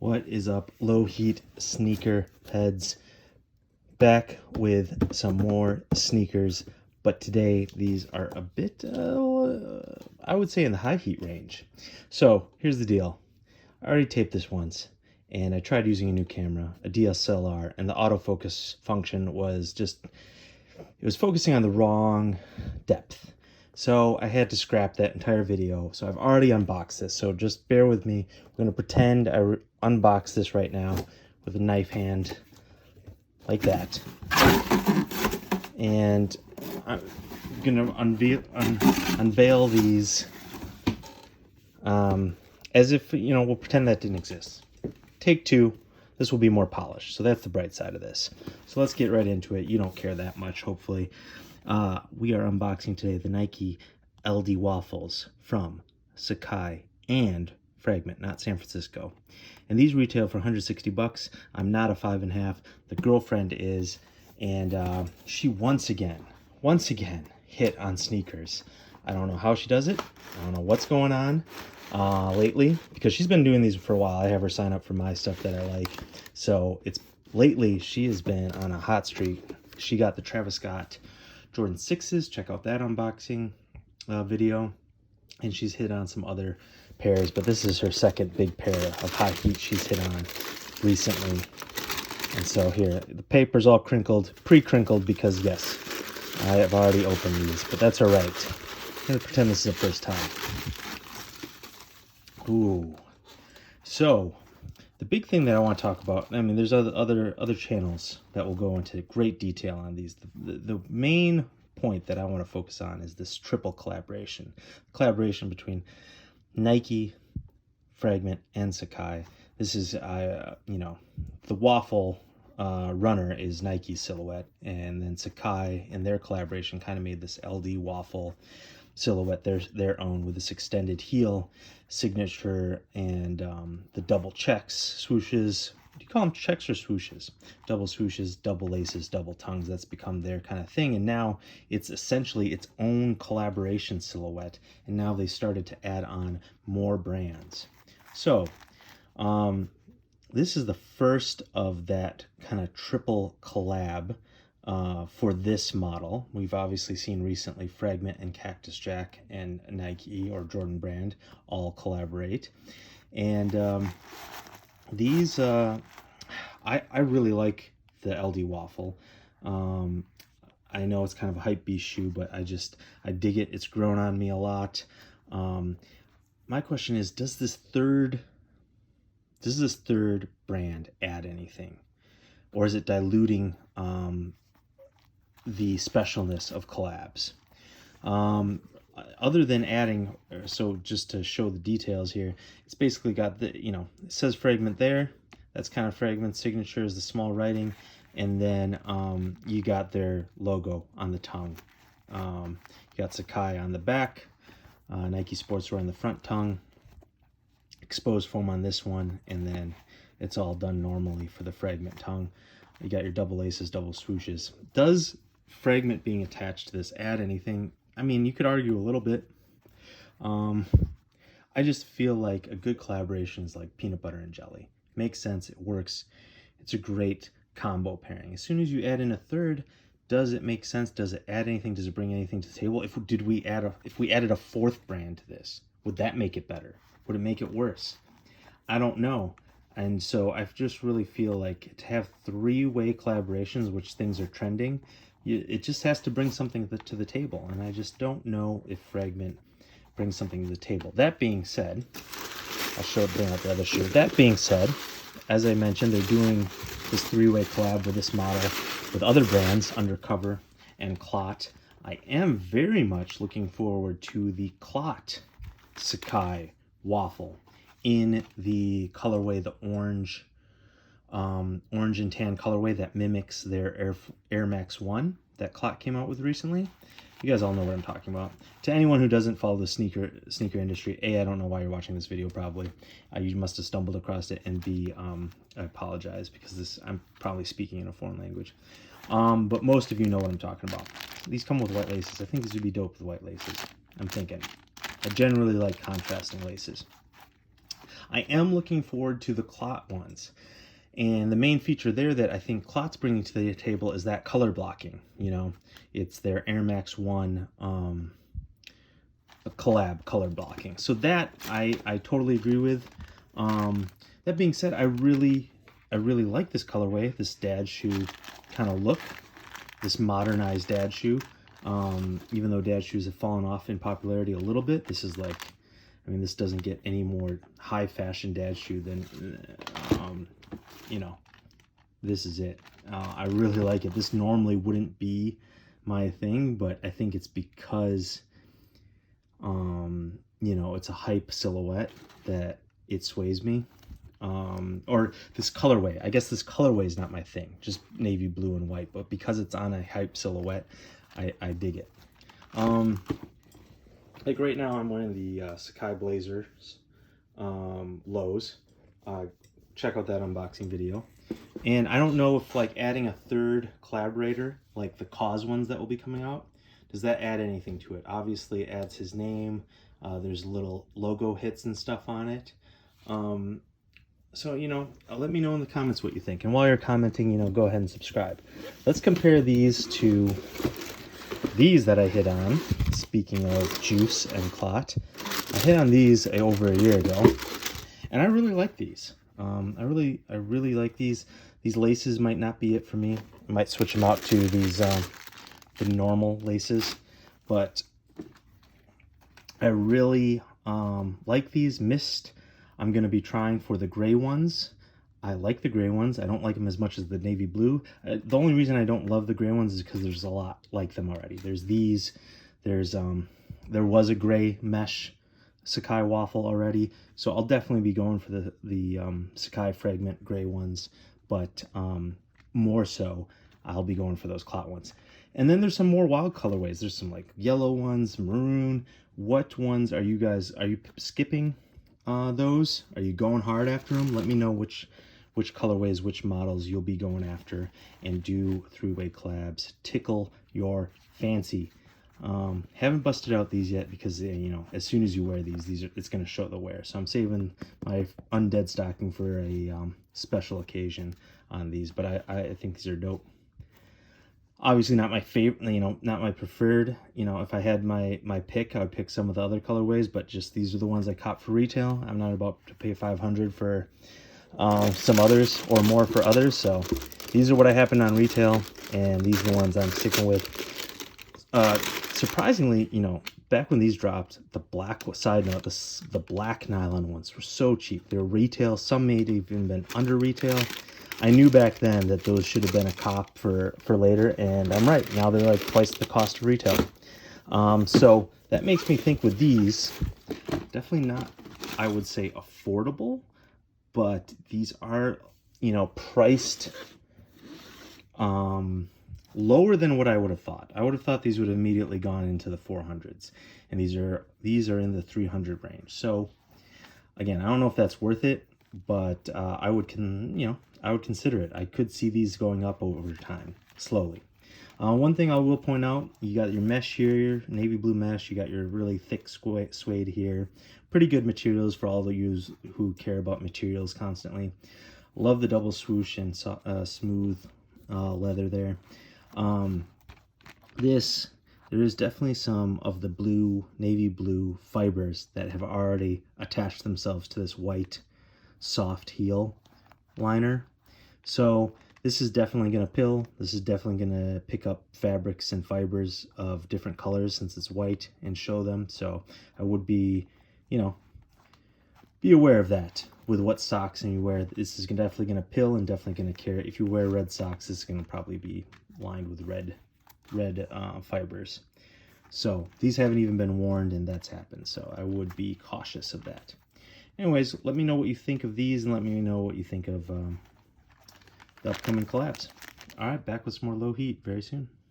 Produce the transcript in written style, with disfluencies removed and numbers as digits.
What is up, Lowheat sneaker heads? Back with some more sneakers, but today these are a bit, I would say, in the high heat range. So here's the deal. I already taped this once, and I tried using a new camera, a DSLR, and the autofocus function was just, it was focusing on the wrong depth. So I had to scrap that entire video. So I've already unboxed this. So just bear with me. I'm going to pretend I unbox this right now with a knife hand like that. And I'm going to unveil these as if, you know, we'll pretend that didn't exist. Take two. This will be more polished. So that's the bright side of this. So let's get right into it. You don't care that much, hopefully. We are unboxing today the Nike LDWaffles from Sacai and Fragment, not San Francisco. And these retail for 160 bucks. I'm not a 5.5. The girlfriend is, and she once again hit on sneakers. I don't know how she does it. I don't know what's going on lately, because she's been doing these for a while. I have her sign up for my stuff that I like. So it's lately she has been on a hot streak. She got the Travis Scott Jordan 6s. Check out that unboxing video. And she's hit on some other pairs, but this is her second big pair of high heat she's hit on recently. And so here, the paper's all crinkled, pre-crinkled, because yes, I have already opened these, but that's all right. I'm gonna pretend this is the first time. Ooh. So the big thing that I want to talk about, I mean, there's other channels that will go into great detail on these. The main point that I want to focus on is this triple collaboration between Nike, Fragment, and Sacai. This is, you know, the waffle runner is Nike's silhouette, and then Sacai and their collaboration kind of made this LD waffle silhouette their own, with this extended heel signature and the double checks, swooshes. Do you call them checks or swooshes? Double swooshes, double laces, double tongues. That's become their kind of thing, and now it's essentially its own collaboration silhouette, and now they started to add on more brands. So this is the first of that kind of triple collab for this model. We've obviously seen recently Fragment and Cactus Jack and Nike or Jordan Brand all collaborate. And these, I really like the LD Waffle. I know it's kind of a hype beast shoe, but I dig it. It's grown on me a lot. My question is, does this third brand add anything? Or is it diluting the specialness of collabs? Other than adding, so just to show the details here, it's basically got the, you know, it says Fragment there. That's kind of Fragment's signature, is the small writing. And then you got their logo on the tongue. You got Sacai on the back, Nike Sportswear on the front tongue, exposed foam on this one, and then it's all done normally for the Fragment tongue. You got your double laces, double swooshes. Does Fragment being attached to this add anything? I mean, you could argue a little bit. I just feel like a good collaboration is like peanut butter and jelly. It makes sense, it works, it's a great combo pairing. As soon as you add in a third, does it make sense? Does it add anything? Does it bring anything to the table? If we added a fourth brand to this, would that make it better? Would it make it worse? I don't know. And so I just really feel like to have three-way collaborations, which things are trending, it just has to bring something to the table. And I just don't know if Fragment brings something to the table. That being said, bring out the other shoe. That being said, as I mentioned, they're doing this three-way collab with this model with other brands, Undercover and Clot. I am very much looking forward to the Clot Sacai waffle in the colorway, the orange and tan colorway that mimics their Air Max 1 that Clot came out with recently. You guys all know what I'm talking about. To anyone who doesn't follow the sneaker industry, A, I don't know why you're watching this video probably. You must have stumbled across it, and B, I apologize because I'm probably speaking in a foreign language. But most of you know what I'm talking about. These come with white laces. I think these would be dope with white laces. I'm thinking. I generally like contrasting laces. I am looking forward to the Clot ones. And the main feature there that I think Clot's bringing to the table is that color blocking. You know, it's their Air Max 1 collab color blocking. So that I totally agree with. That being said, I really like this colorway, this dad shoe kind of look, this modernized dad shoe. Even though dad shoes have fallen off in popularity a little bit, this is like, I mean, this doesn't get any more high fashion dad shoe than, you know, this is it. I really like it. This normally wouldn't be my thing, but I think it's because, you know, it's a hype silhouette that it sways me. Or this colorway. I guess this colorway is not my thing, just navy blue and white, but because it's on a hype silhouette, I dig it. Like right now I'm wearing the Sacai Blazers lows. Check out that unboxing video. And I don't know if like adding a third collaborator, like the Cause ones that will be coming out, does that add anything to it? Obviously it adds his name. There's little logo hits and stuff on it. So, you know, let me know in the comments what you think. And while you're commenting, you know, go ahead and subscribe. Let's compare these to these that I hit on. Speaking of Juice and Clot, I hit on these over a year ago, and I really like these. I really like these. These laces might not be it for me. I might switch them out to these the normal laces, but I really like these. Mist, I'm going to be trying for the gray ones. I like the gray ones. I don't like them as much as the navy blue. The only reason I don't love the gray ones is because there's a lot like them already. There's these. There's there was a gray mesh Sacai waffle already, so I'll definitely be going for the Sacai Fragment gray ones, but more so I'll be going for those Clot ones. And then there's some more wild colorways. There's some like yellow ones, maroon. What ones are you skipping those? Are you going hard after them? Let me know which colorways, which models you'll be going after, and do three-way collabs. Tickle your fancy. Haven't busted out these yet because, you know, as soon as you wear these it's going to show the wear. So I'm saving my undead stocking for a special occasion on these, but I think these are dope. Obviously not my favorite, you know, not my preferred. You know, if I had my pick, I would pick some of the other colorways, but just these are the ones I caught for retail. I'm not about to pay $500 for some others or more for others. So these are what I happened on retail, and these are the ones I'm sticking with. Surprisingly, you know, back when these dropped, the black, side note, the black nylon ones were so cheap. They were retail. Some may have even been under retail. I knew back then that those should have been a cop for later, and I'm right. Now they're like twice the cost of retail. So that makes me think with these, definitely not, I would say, affordable, but these are, you know, priced lower than what I would have thought. I would have thought these would have immediately gone into the 400s, and these are in the 300 range. So again, I don't know if that's worth it, but I would consider it. I could see these going up over time, slowly. One thing I will point out, you got your mesh here, navy blue mesh. You got your really thick suede here. Pretty good materials for all of you who care about materials constantly. Love the double swoosh and smooth leather there. There is definitely some of the blue, navy blue fibers that have already attached themselves to this white soft heel liner. So this is definitely going to pill. This is definitely going to pick up fabrics and fibers of different colors since it's white and show them. So I would be, you know, be aware of that with what socks and you wear. This is definitely going to pill and definitely going to carry. If you wear red socks, this is going to probably be lined with red fibers. So these haven't even been worn, and that's happened. So I would be cautious of that. Anyways, let me know what you think of these, and let me know what you think of the upcoming collabs. All right, back with some more Lowheat very soon.